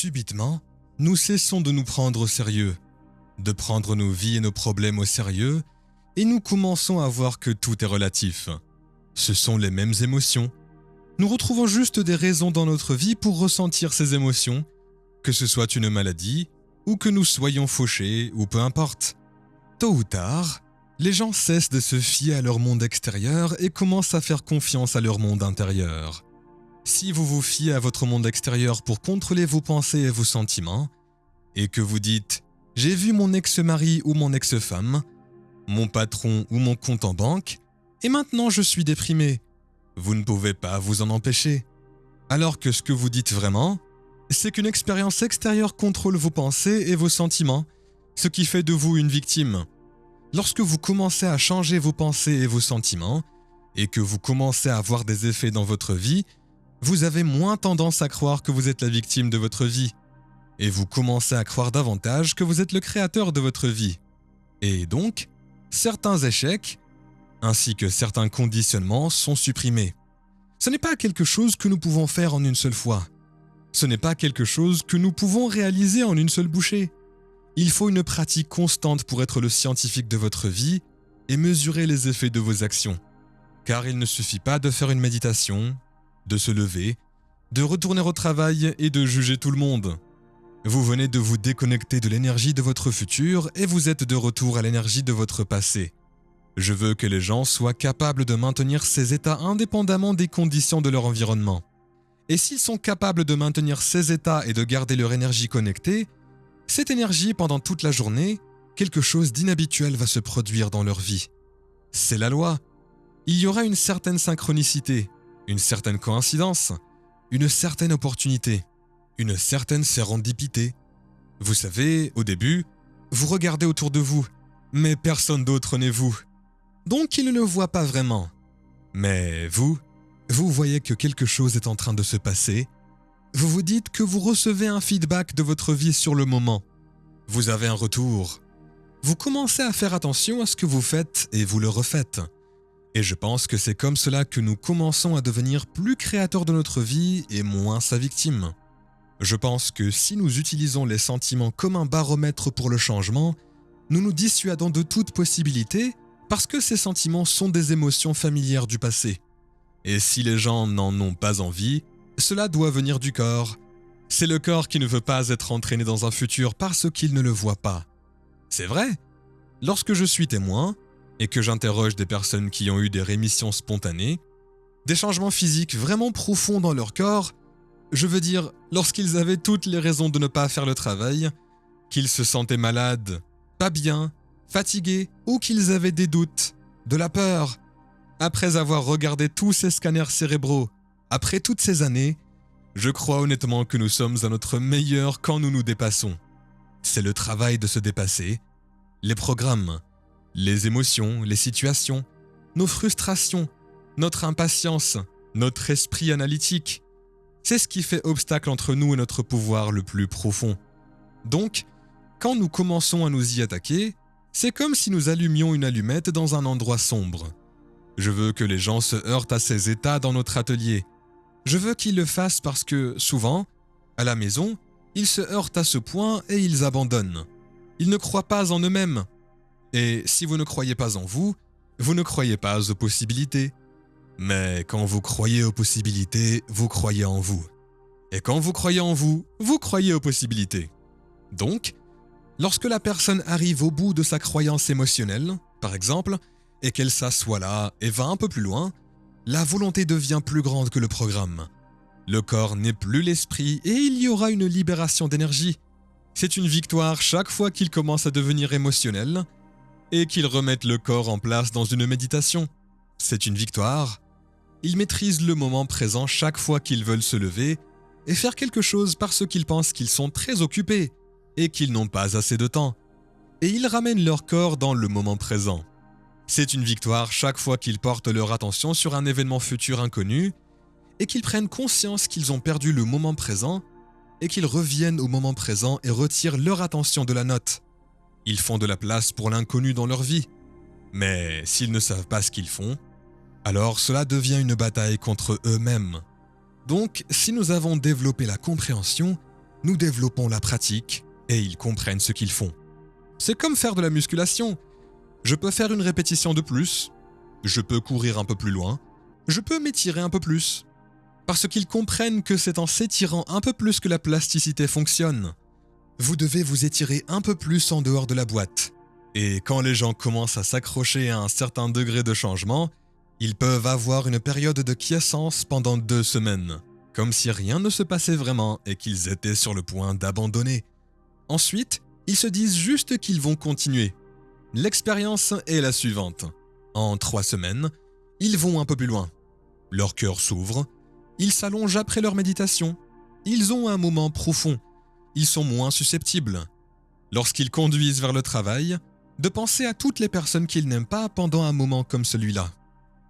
subitement, nous cessons de nous prendre au sérieux, de prendre nos vies et nos problèmes au sérieux, et nous commençons à voir que tout est relatif. Ce sont les mêmes émotions. Nous retrouvons juste des raisons dans notre vie pour ressentir ces émotions, que ce soit une maladie, ou que nous soyons fauchés, ou peu importe. Tôt ou tard, les gens cessent de se fier à leur monde extérieur et commencent à faire confiance à leur monde intérieur. Si vous vous fiez à votre monde extérieur pour contrôler vos pensées et vos sentiments, et que vous dites « j'ai vu mon ex-mari ou mon ex-femme, mon patron ou mon compte en banque, et maintenant je suis déprimé », vous ne pouvez pas vous en empêcher. Alors que ce que vous dites vraiment, c'est qu'une expérience extérieure contrôle vos pensées et vos sentiments, ce qui fait de vous une victime. Lorsque vous commencez à changer vos pensées et vos sentiments, et que vous commencez à avoir des effets dans votre vie, vous avez moins tendance à croire que vous êtes la victime de votre vie. Et vous commencez à croire davantage que vous êtes le créateur de votre vie. Et donc, certains échecs, ainsi que certains conditionnements sont supprimés. Ce n'est pas quelque chose que nous pouvons faire en une seule fois. Ce n'est pas quelque chose que nous pouvons réaliser en une seule bouchée. Il faut une pratique constante pour être le scientifique de votre vie et mesurer les effets de vos actions. Car il ne suffit pas de faire une méditation, de se lever, de retourner au travail et de juger tout le monde. Vous venez de vous déconnecter de l'énergie de votre futur et vous êtes de retour à l'énergie de votre passé. Je veux que les gens soient capables de maintenir ces états indépendamment des conditions de leur environnement. Et s'ils sont capables de maintenir ces états et de garder leur énergie connectée, cette énergie pendant toute la journée, quelque chose d'inhabituel va se produire dans leur vie. C'est la loi. Il y aura une certaine synchronicité, une certaine coïncidence, une certaine opportunité, une certaine sérendipité. Vous savez, au début, vous regardez autour de vous, mais personne d'autre n'est vous. Donc il ne le voit pas vraiment. Mais vous voyez que quelque chose est en train de se passer. Vous vous dites que vous recevez un feedback de votre vie sur le moment. Vous avez un retour. Vous commencez à faire attention à ce que vous faites et vous le refaites. Et je pense que c'est comme cela que nous commençons à devenir plus créateurs de notre vie et moins sa victime. Je pense que si nous utilisons les sentiments comme un baromètre pour le changement, nous nous dissuadons de toute possibilité parce que ces sentiments sont des émotions familières du passé. Et si les gens n'en ont pas envie, cela doit venir du corps. C'est le corps qui ne veut pas être entraîné dans un futur parce qu'il ne le voit pas. C'est vrai. Lorsque je suis témoin, et que j'interroge des personnes qui ont eu des rémissions spontanées, des changements physiques vraiment profonds dans leur corps, je veux dire, lorsqu'ils avaient toutes les raisons de ne pas faire le travail, qu'ils se sentaient malades, pas bien, fatigués, ou qu'ils avaient des doutes, de la peur. Après avoir regardé tous ces scanners cérébraux, après toutes ces années, je crois honnêtement que nous sommes à notre meilleur quand nous nous dépassons. C'est le travail de se dépasser, les programmes, les émotions, les situations, nos frustrations, notre impatience, notre esprit analytique. C'est ce qui fait obstacle entre nous et notre pouvoir le plus profond. Donc, quand nous commençons à nous y attaquer, c'est comme si nous allumions une allumette dans un endroit sombre. Je veux que les gens se heurtent à ces états dans notre atelier. Je veux qu'ils le fassent parce que, souvent, à la maison, ils se heurtent à ce point et ils abandonnent. Ils ne croient pas en eux-mêmes. Et si vous ne croyez pas en vous, vous ne croyez pas aux possibilités. Mais quand vous croyez aux possibilités, vous croyez en vous. Et quand vous croyez en vous, vous croyez aux possibilités. Donc, lorsque la personne arrive au bout de sa croyance émotionnelle, par exemple, et qu'elle s'assoit là et va un peu plus loin, la volonté devient plus grande que le programme. Le corps n'est plus l'esprit et il y aura une libération d'énergie. C'est une victoire chaque fois qu'il commence à devenir émotionnel et qu'il remette le corps en place dans une méditation. C'est une victoire. Ils maîtrisent le moment présent chaque fois qu'ils veulent se lever et faire quelque chose parce qu'ils pensent qu'ils sont très occupés et qu'ils n'ont pas assez de temps. Et ils ramènent leur corps dans le moment présent. C'est une victoire chaque fois qu'ils portent leur attention sur un événement futur inconnu et qu'ils prennent conscience qu'ils ont perdu le moment présent et qu'ils reviennent au moment présent et retirent leur attention de la note. Ils font de la place pour l'inconnu dans leur vie. Mais s'ils ne savent pas ce qu'ils font, alors cela devient une bataille contre eux-mêmes. Donc, si nous avons développé la compréhension, nous développons la pratique et ils comprennent ce qu'ils font. C'est comme faire de la musculation. Je peux faire une répétition de plus, je peux courir un peu plus loin, je peux m'étirer un peu plus. Parce qu'ils comprennent que c'est en s'étirant un peu plus que la plasticité fonctionne. Vous devez vous étirer un peu plus en dehors de la boîte. Et quand les gens commencent à s'accrocher à un certain degré de changement, ils peuvent avoir une période de quiescence pendant 2 semaines, comme si rien ne se passait vraiment et qu'ils étaient sur le point d'abandonner. Ensuite, ils se disent juste qu'ils vont continuer. L'expérience est la suivante. En 3 semaines, ils vont un peu plus loin. Leur cœur s'ouvre, ils s'allongent après leur méditation, ils ont un moment profond, ils sont moins susceptibles. Lorsqu'ils conduisent vers le travail, de penser à toutes les personnes qu'ils n'aiment pas pendant un moment comme celui-là.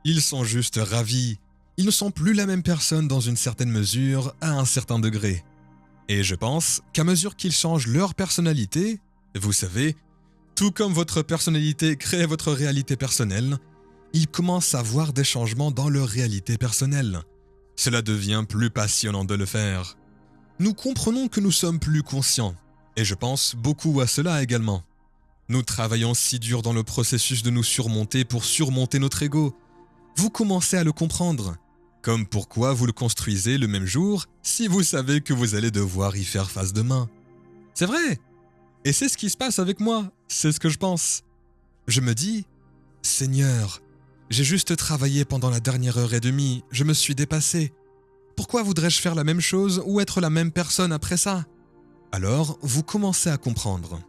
Ils sont juste ravis, ils ne sont plus la même personne dans une certaine mesure, à un certain degré. Et je pense qu'à mesure qu'ils changent leur personnalité, vous savez, tout comme votre personnalité crée votre réalité personnelle, ils commencent à voir des changements dans leur réalité personnelle. Cela devient plus passionnant de le faire. Nous comprenons que nous sommes plus conscients, et je pense beaucoup à cela également. Nous travaillons si dur dans le processus de nous surmonter pour surmonter notre ego. Vous commencez à le comprendre. Comme pourquoi vous le construisez le même jour si vous savez que vous allez devoir y faire face demain. C'est vrai. Et c'est ce qui se passe avec moi, c'est ce que je pense. Je me dis, Seigneur, j'ai juste travaillé pendant la dernière heure et demie, je me suis dépassé. Pourquoi voudrais-je faire la même chose ou être la même personne après ça? Alors, vous commencez à comprendre.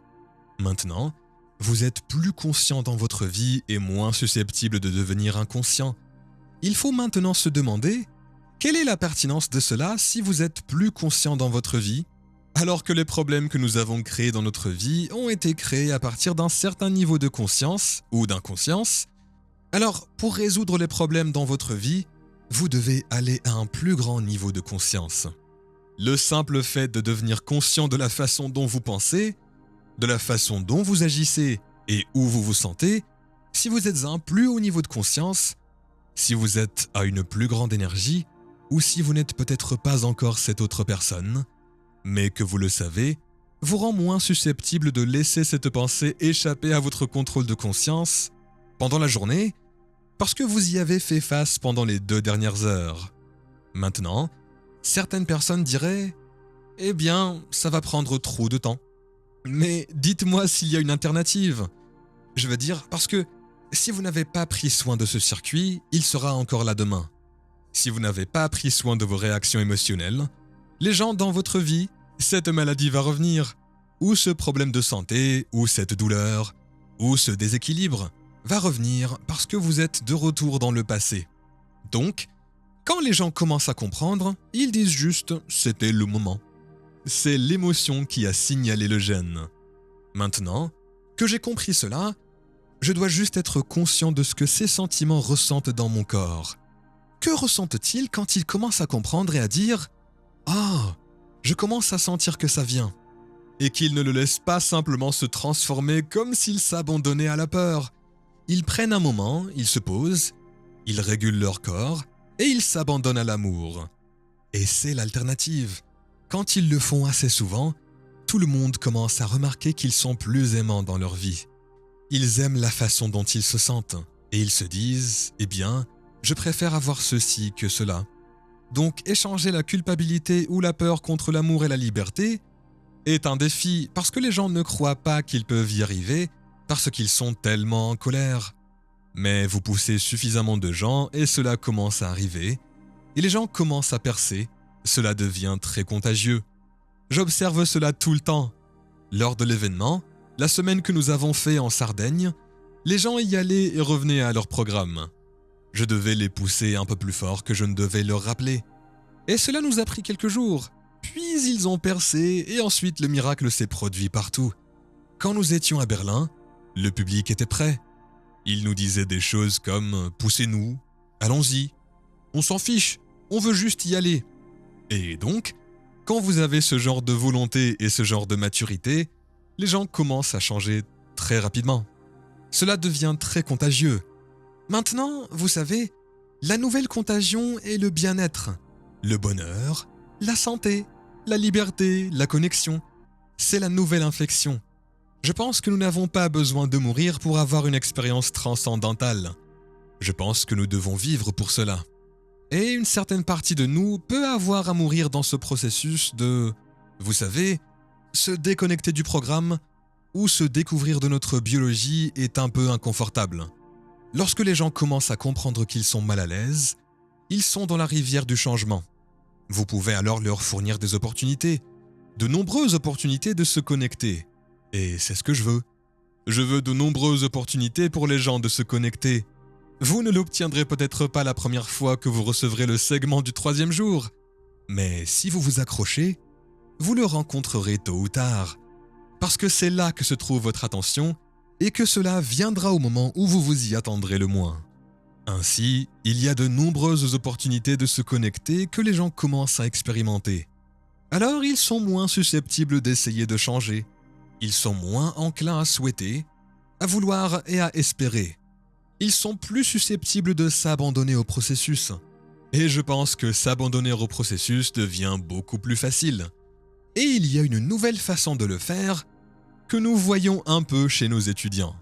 Maintenant, vous êtes plus conscient dans votre vie et moins susceptible de devenir inconscient. Il faut maintenant se demander, quelle est la pertinence de cela si vous êtes plus conscient dans votre vie, alors que les problèmes que nous avons créés dans notre vie ont été créés à partir d'un certain niveau de conscience ou d'inconscience? Alors, pour résoudre les problèmes dans votre vie, vous devez aller à un plus grand niveau de conscience. Le simple fait de devenir conscient de la façon dont vous pensez, de la façon dont vous agissez et où vous vous sentez, si vous êtes à un plus haut niveau de conscience, si vous êtes à une plus grande énergie, ou si vous n'êtes peut-être pas encore cette autre personne, mais que vous le savez, vous rend moins susceptible de laisser cette pensée échapper à votre contrôle de conscience pendant la journée, parce que vous y avez fait face pendant les 2 dernières heures. Maintenant, certaines personnes diraient « Eh bien, ça va prendre trop de temps. » Mais dites-moi s'il y a une alternative. Je veux dire, parce que si vous n'avez pas pris soin de ce circuit, il sera encore là demain. Si vous n'avez pas pris soin de vos réactions émotionnelles, les gens dans votre vie, cette maladie va revenir, ou ce problème de santé, ou cette douleur, ou ce déséquilibre va revenir parce que vous êtes de retour dans le passé. Donc, quand les gens commencent à comprendre, ils disent juste « c'était le moment ». C'est l'émotion qui a signalé le gène. Maintenant que j'ai compris cela, je dois juste être conscient de ce que ces sentiments ressentent dans mon corps. Que ressentent-ils quand ils commencent à comprendre et à dire « Ah, je commence à sentir que ça vient » et qu'ils ne le laissent pas simplement se transformer comme s'ils s'abandonnaient à la peur. Ils prennent un moment, ils se posent, ils régulent leur corps et ils s'abandonnent à l'amour. Et c'est l'alternative. Quand ils le font assez souvent, tout le monde commence à remarquer qu'ils sont plus aimants dans leur vie. Ils aiment la façon dont ils se sentent et ils se disent « Eh bien, je préfère avoir ceci que cela ». Donc échanger la culpabilité ou la peur contre l'amour et la liberté est un défi parce que les gens ne croient pas qu'ils peuvent y arriver parce qu'ils sont tellement en colère. Mais vous poussez suffisamment de gens et cela commence à arriver et les gens commencent à percer. Cela devient très contagieux. J'observe cela tout le temps. Lors de l'événement, la semaine que nous avons fait en Sardaigne, les gens y allaient et revenaient à leur programme. Je devais les pousser un peu plus fort que je ne devais leur rappeler. Et cela nous a pris quelques jours. Puis ils ont percé et ensuite le miracle s'est produit partout. Quand nous étions à Berlin, le public était prêt. Il nous disait des choses comme « poussez-nous, allons-y, on s'en fiche, on veut juste y aller ». Et donc, quand vous avez ce genre de volonté et ce genre de maturité, les gens commencent à changer très rapidement. Cela devient très contagieux. Maintenant, vous savez, la nouvelle contagion est le bien-être, le bonheur, la santé. la liberté, la connexion. C'est la nouvelle infection. Je pense que nous n'avons pas besoin de mourir pour avoir une expérience transcendantale. Je pense que nous devons vivre pour cela. Et une certaine partie de nous peut avoir à mourir dans ce processus de, vous savez, se déconnecter du programme ou se découvrir de notre biologie est un peu inconfortable. Lorsque les gens commencent à comprendre qu'ils sont mal à l'aise, ils sont dans la rivière du changement. Vous pouvez alors leur fournir des opportunités, de nombreuses opportunités de se connecter. Et c'est ce que je veux. Je veux de nombreuses opportunités pour les gens de se connecter. Vous ne l'obtiendrez peut-être pas la première fois que vous recevrez le segment du 3e jour, mais si vous vous accrochez, vous le rencontrerez tôt ou tard, parce que c'est là que se trouve votre attention et que cela viendra au moment où vous vous y attendrez le moins. Ainsi, il y a de nombreuses opportunités de se connecter que les gens commencent à expérimenter. Alors ils sont moins susceptibles d'essayer de changer. Ils sont moins enclins à souhaiter, à vouloir et à espérer. Ils sont plus susceptibles de s'abandonner au processus. Et je pense que s'abandonner au processus devient beaucoup plus facile. Et il y a une nouvelle façon de le faire que nous voyons un peu chez nos étudiants.